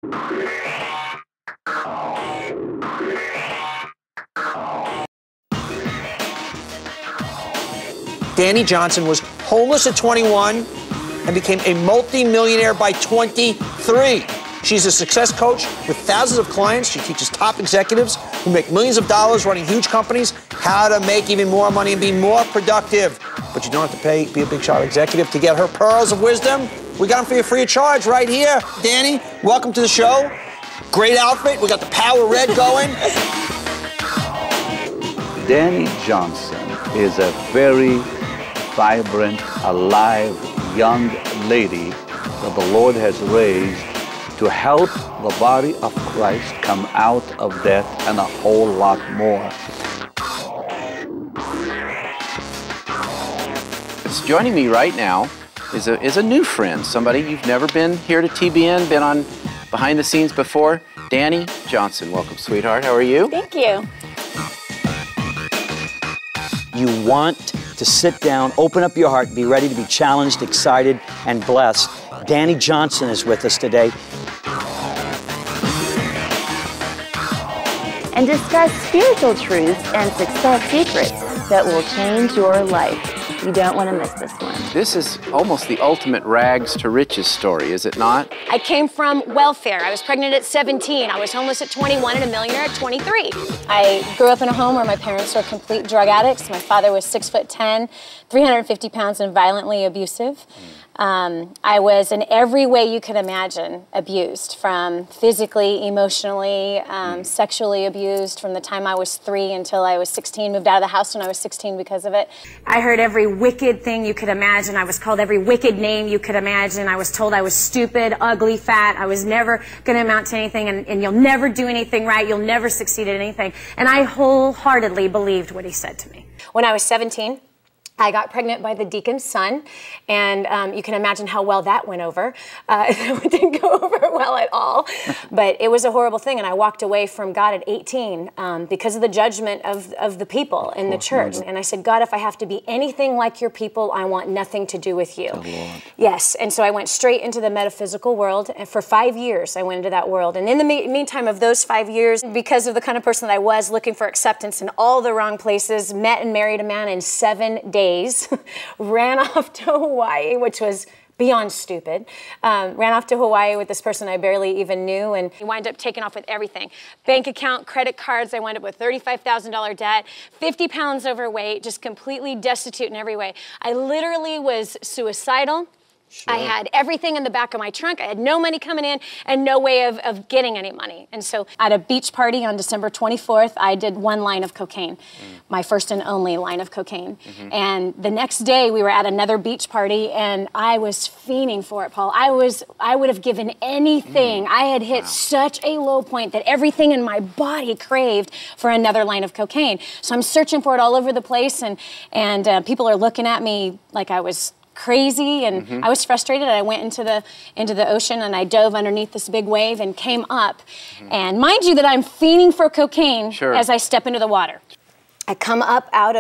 Dani Johnson was homeless at 21 and became a multi-millionaire by 23. She's a success coach with thousands of clients. She teaches top executives who make millions of dollars running huge companies how to make even more money and be more productive. But you don't have to be a big shot executive to get her pearls of wisdom. We got them for you free of charge right here. Dani, welcome to the show. Great outfit. We got the power red going. Dani Johnson is a very vibrant, alive, young lady that the Lord has raised to help the body of Christ come out of death and a whole lot more. Joining me right now is a new friend, somebody you've never been here to TBN, been on behind the scenes before. Dani Johnson, welcome, sweetheart. How are you? Thank you. You want to sit down, open up your heart, be ready to be challenged, excited, and blessed. Dani Johnson is with us today. And discuss spiritual truths and success secrets that will change your life. You don't want to miss this one. This is almost the ultimate rags to riches story, is it not? I came from welfare. I was pregnant at 17. I was homeless at 21 and a millionaire at 23. I grew up in a home where my parents were complete drug addicts. My father was 6'10", 350 pounds and violently abusive. I was in every way you could imagine abused, from physically, emotionally, sexually abused from the time I was 3 until I was 16. Moved out of the house when I was 16 because of it. I heard every wicked thing you could imagine. I was called every wicked name you could imagine. I was told I was stupid, ugly, fat. I was never going to amount to anything, and you'll never do anything right. You'll never succeed at anything. And I wholeheartedly believed what he said to me. When I was 17, I got pregnant by the deacon's son, and you can imagine how well that went over. It didn't go over well at all, but it was a horrible thing, and I walked away from God at 18 because of the judgment of the people in the church. And I said, God, if I have to be anything like your people, I want nothing to do with you. Yes, and so I went straight into the metaphysical world, and for 5 years I went into that world. And in the meantime of those 5 years, because of the kind of person that I was, looking for acceptance in all the wrong places, met and married a man in 7 days. Ran off to Hawaii, which was beyond stupid. Ran off to Hawaii with this person I barely even knew, and he wound up taking off with everything. Bank account, credit cards. I wound up with $35,000 debt, 50 pounds overweight, just completely destitute in every way. I literally was suicidal. Sure. I had everything in the back of my trunk. I had no money coming in and no way of getting any money. And so at a beach party on December 24th, I did 1 line of cocaine, my first and only line of cocaine. And the next day we were at another beach party, and I was fiending for it, Paul. I would have given anything. I had hit such a low point that everything in my body craved for another line of cocaine. So I'm searching for it all over the place, and people are looking at me like I was crazy, and I was frustrated. I went into the ocean, and I dove underneath this big wave and came up. And mind you that I'm fiending for cocaine as I step into the water. I come up out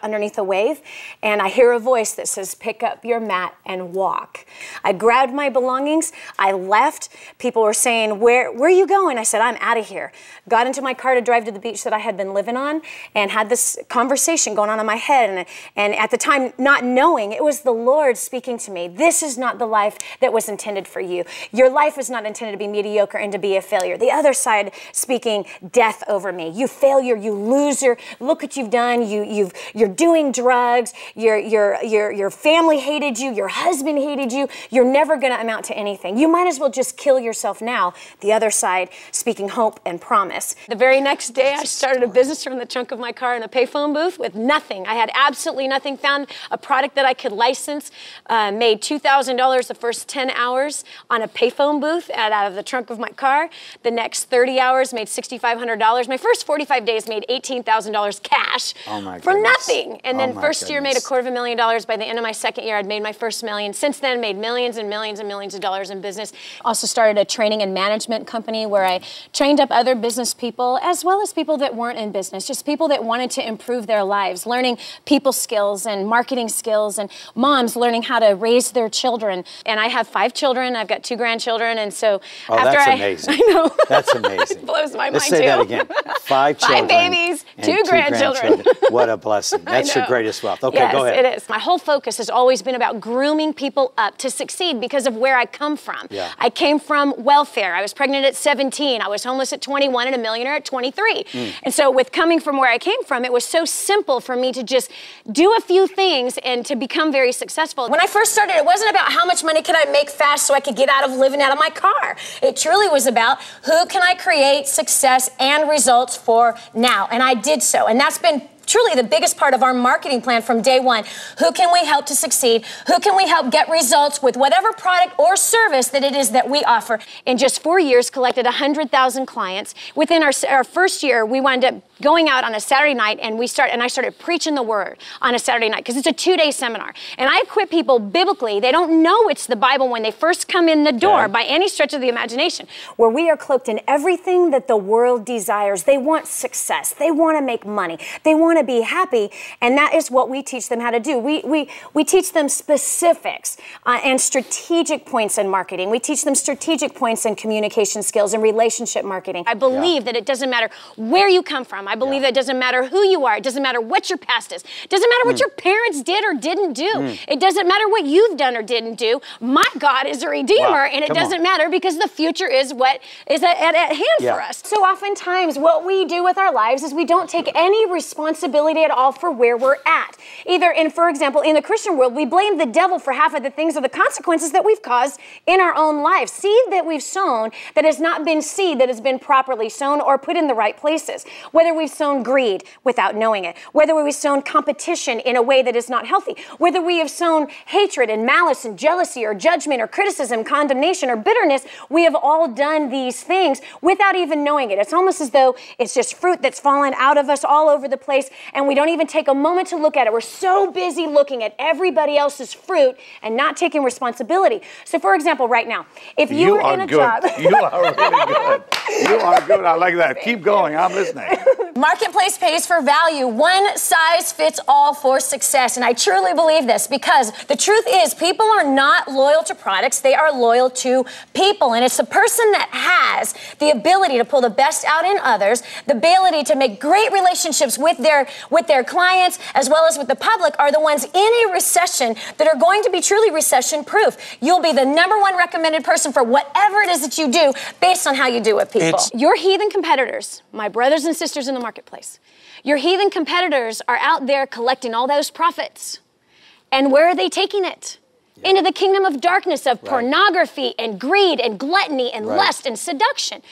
underneath the wave, and I hear a voice that says, pick up your mat and walk. I grabbed my belongings. I left. People were saying, where are you going? I said, I'm out of here. Got into my car to drive to the beach that I had been living on, and had this conversation going on in my head. And at the time, not knowing, it was the Lord speaking to me. This is not the life that was intended for you. Your life is not intended to be mediocre and to be a failure. The other side speaking death over me. You failure, you loser. Look what you've done. You're doing drugs. Your family hated you. Your husband hated you. You're never going to amount to anything. You might as well just kill yourself now. The other side speaking hope and promise. The very next day, I started a business from the trunk of my car in a payphone booth with nothing. I had absolutely nothing. Found a product that I could license. Made $2,000 the first 10 hours on a payphone booth out of the trunk of my car. The next 30 hours made $6,500. My first 45 days made $18,000. $100,000 cash from nothing. And then first year made $250,000. By the end of my second year, I'd made my first million. Since then, made millions and millions and millions of dollars in business. Also started a training and management company where I trained up other business people as well as people that weren't in business, just people that wanted to improve their lives, learning people skills and marketing skills, and moms learning how to raise their children. And I have 5 children. I've got 2 grandchildren. And so after that's amazing. I know. That's amazing. It blows my mind Let's say too. that again. 5 children. 5 babies, 2 grandchildren. What a blessing. That's your greatest wealth. Okay, yes, go ahead. It is. My whole focus has always been about grooming people up to succeed because of where I come from. Yeah. I came from welfare. I was pregnant at 17. I was homeless at 21 and a millionaire at 23. And so with coming from where I came from, it was so simple for me to just do a few things and to become very successful. When I first started, it wasn't about how much money could I make fast so I could get out of living out of my car. It truly was about who can I create success and results for now. And I did so. And that's been truly the biggest part of our marketing plan from day one. Who can we help to succeed? Who can we help get results with whatever product or service that it is that we offer? In just 4 years, collected 100,000 clients. Within our first year, we wound up going out on a Saturday night and I started preaching the word on a Saturday night because it's a 2-day seminar. And I equip people biblically. They don't know it's the Bible when they first come in the door by any stretch of the imagination, where we are cloaked in everything that the world desires. They want success. They want to make money. They want to be happy, and that is what we teach them how to do. We teach them specifics and strategic points in marketing. We teach them strategic points in communication skills and relationship marketing. I believe that it doesn't matter where you come from. I believe that it doesn't matter who you are. It doesn't matter what your past is. It doesn't matter what your parents did or didn't do. It doesn't matter what you've done or didn't do. My God is a redeemer, and it doesn't matter because the future is what is at hand for us. So oftentimes what we do with our lives is we don't take any responsibility at all for where we're at. Either for example, in the Christian world, we blame the devil for half of the things or the consequences that we've caused in our own lives. Seed that we've sown that has not been seed that has been properly sown or put in the right places. Whether we've sown greed without knowing it, whether we've sown competition in a way that is not healthy, whether we have sown hatred and malice and jealousy or judgment or criticism, condemnation or bitterness, we have all done these things without even knowing it. It's almost as though it's just fruit that's fallen out of us all over the place, and we don't even take a moment to look at it. We're so busy looking at everybody else's fruit and not taking responsibility. So for example, right now, if you were in a job... You are really good. You are good. I like that. Keep going. I'm listening. Marketplace pays for value. One size fits all for success. And I truly believe this because the truth is people are not loyal to products. They are loyal to people. And it's the person that has the ability to pull the best out in others, the ability to make great relationships with their clients as well as with the public are the ones in a recession that are going to be truly recession proof. You'll be the #1 recommended person for whatever it is that you do based on how you do it, people. Your heathen competitors, my brothers and sisters in the marketplace, your heathen competitors are out there collecting all those profits. And where are they taking it? Into the kingdom of darkness of pornography and greed and gluttony and lust and seduction.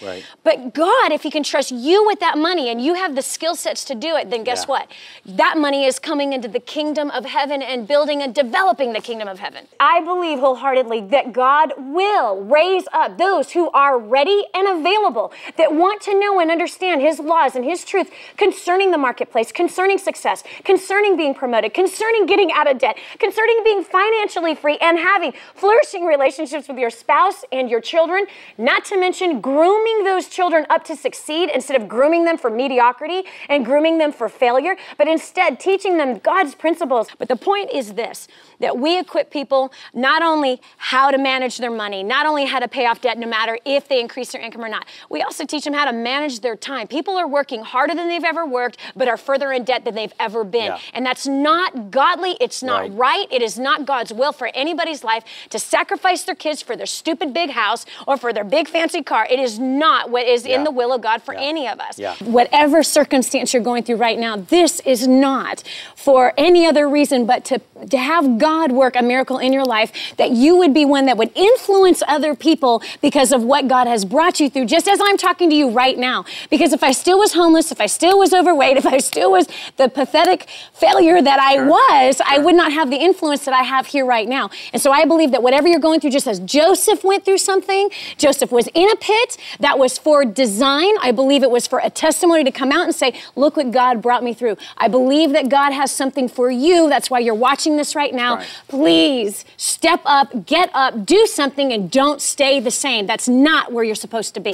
But God, if he can trust you with that money and you have the skill sets to do it, then guess what? That money is coming into the kingdom of heaven and building and developing the kingdom of heaven. I believe wholeheartedly that God will raise up those who are ready and available, that want to know and understand his laws and his truth concerning the marketplace, concerning success, concerning being promoted, concerning getting out of debt, concerning being financially free, and having flourishing relationships with your spouse and your children, not to mention grooming those children up to succeed instead of grooming them for mediocrity and grooming them for failure, but instead teaching them God's principles. But the point is this, that we equip people not only how to manage their money, not only how to pay off debt no matter if they increase their income or not, we also teach them how to manage their time. People are working harder than they've ever worked, but are further in debt than they've ever been. And that's not godly, it's not right, it is not God's will for anybody's life to sacrifice their kids for their stupid big house or for their big fancy car. It is not what is in the will of God for any of us. Whatever circumstance you're going through right now, this is not for any other reason but to have God work a miracle in your life, that you would be one that would influence other people because of what God has brought you through, just as I'm talking to you right now. Because if I still was homeless, if I still was overweight, if I still was the pathetic failure that I was, I would not have the influence that I have here right now. And so I believe that whatever you're going through, just as Joseph went through something, Joseph was in a pit, that was for design. I believe it was for a testimony to come out and say, look what God brought me through. I believe that God has something for you. That's why you're watching this right now. Right. Please step up, get up, do something, and don't stay the same. That's not where you're supposed to be.